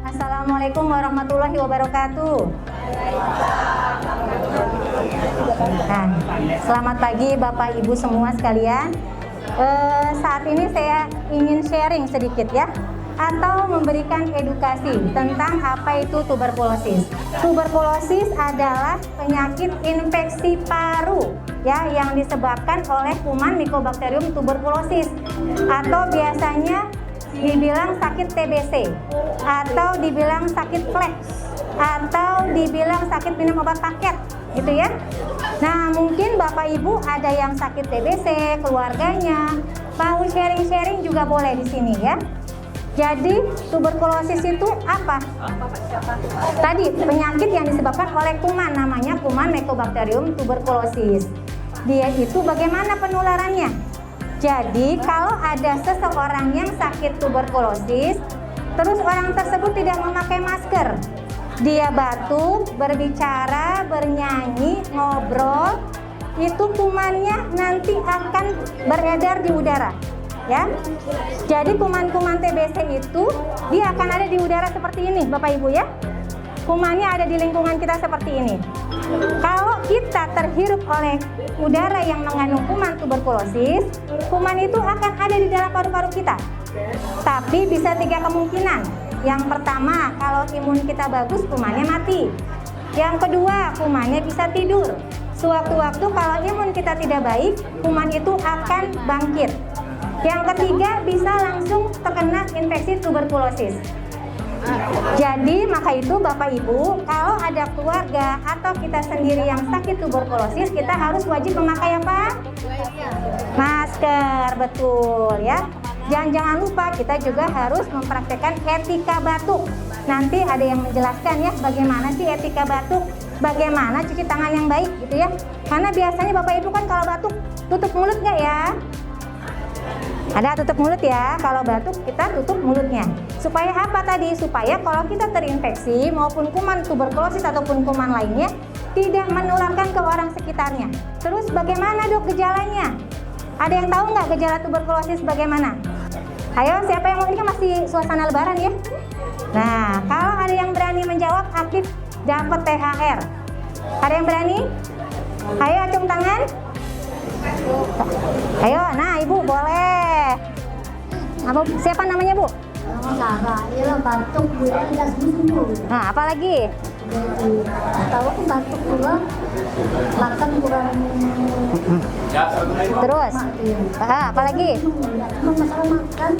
Assalamualaikum warahmatullahi wabarakatuh. Nah, selamat pagi Bapak Ibu semua sekalian. Saat ini saya ingin sharing sedikit ya, atau memberikan edukasi tentang apa itu tuberkulosis. Tuberkulosis adalah penyakit infeksi paru ya yang disebabkan oleh kuman Mycobacterium tuberculosis, atau biasanya dibilang sakit TBC, atau dibilang sakit flek, atau dibilang sakit minum obat paket gitu ya. Nah, mungkin Bapak Ibu ada yang sakit TBC, keluarganya mau sharing-sharing juga boleh di sini ya. Jadi tuberkulosis itu apa? Tadi penyakit yang disebabkan oleh kuman, namanya kuman Mycobacterium tuberculosis. Dia itu bagaimana penularannya? Jadi kalau ada seseorang yang sakit tuberkulosis, terus orang tersebut tidak memakai masker, dia batuk, berbicara, bernyanyi, ngobrol, itu kumannya nanti akan beredar di udara ya. Jadi kuman-kuman TBC itu dia akan ada di udara seperti ini Bapak Ibu ya. Kumannya ada di lingkungan kita seperti ini. Kalau kita terhirup oleh udara yang mengandung kuman tuberkulosis, kuman itu akan ada di dalam paru-paru kita. Tapi bisa 3 kemungkinan. Yang pertama, kalau imun kita bagus, kumannya mati. Yang kedua, kumannya bisa tidur. Sewaktu-waktu kalau imun kita tidak baik, kuman itu akan bangkit. Yang ketiga, bisa langsung terkena infeksi tuberkulosis. Jadi maka itu Bapak Ibu, kalau ada keluarga atau kita sendiri yang sakit tuberkulosis, kita harus wajib memakai apa? Masker, betul ya. Jangan lupa kita juga harus mempraktekkan etika batuk. Nanti ada yang menjelaskan ya bagaimana sih etika batuk, bagaimana cuci tangan yang baik gitu ya. Karena biasanya Bapak Ibu kan kalau batuk tutup mulut nggak ya? Ada tutup mulut ya, kalau batuk kita tutup mulutnya. Supaya apa tadi? Supaya kalau kita terinfeksi maupun kuman tuberkulosis ataupun kuman lainnya tidak menularkan ke orang sekitarnya. Terus bagaimana Dok gejalanya? Ada yang tahu nggak gejala tuberkulosis bagaimana? Ayo, siapa yang mau, ini kan masih suasana lebaran ya? Nah, kalau ada yang berani menjawab aktif dapat THR. Ada yang berani? Ayo acung tangan. Ayo, nah Ibu boleh. Apa, siapa namanya Bu? Iya batuk, tidak sembuh. Nah, apa lagi? Tahu aku batuk juga, makan kurang. Terus? Apa lagi? Masalah makan,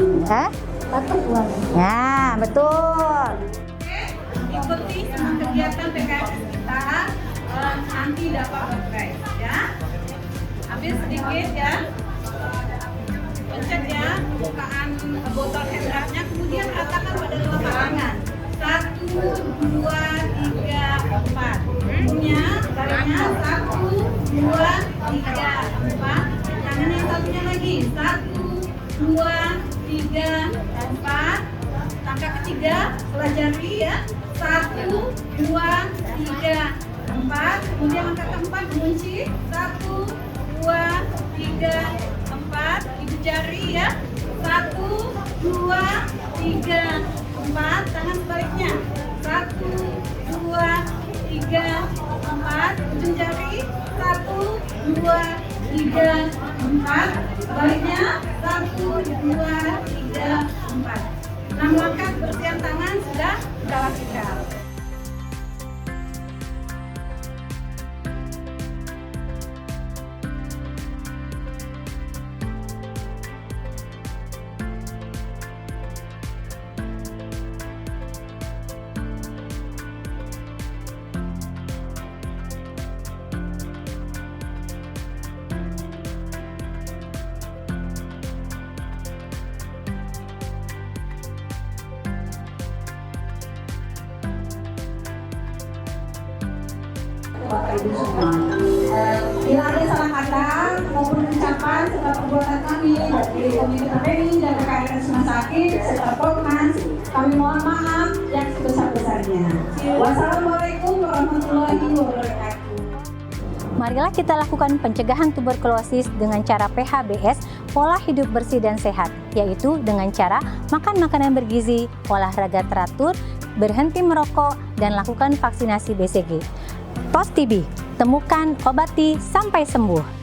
batuk lagi. Nah, betul. Ikuti semua kegiatan PKS kita, nanti dapat berkait ya. Ambil sedikit ya. Pencet ya bukaan botol handhardnya, kemudian ratakan pada 2 tangan. 1, 2, 3, 4. Punya taringnya 1, 2, 3, 4. Tangan yang satunya lagi 1, 2, 3, 4. Langkah ketiga pelajari ya. 1, 2, 3, 4. Kemudian langkah keempat kunci 1, 2, 3, 4. Ibu jari ya. 1, 2, 3, 4. Tangan sebaliknya 1, 2, 3, 4. Ujung jari 1, 2, 3, 4. Sebaliknya 1, 2, 3, 4. 6 langkah kebersihan tangan sudah kita lakukan. Bapak Ibu semua. Bila ada salah kata maupun ucapan serta perbuatan kami dari Komite TPI dan rekan-rekan Rumah Sakit serta Polmas, kami mohon maaf yang sebesar-besarnya. Wassalamualaikum warahmatullahi wabarakatuh. Marilah kita lakukan pencegahan tuberkulosis dengan cara PHBS, pola hidup bersih dan sehat, yaitu dengan cara makan makanan bergizi, olahraga teratur, berhenti merokok, dan lakukan vaksinasi BCG. Pos TB, temukan, obati, sampai sembuh.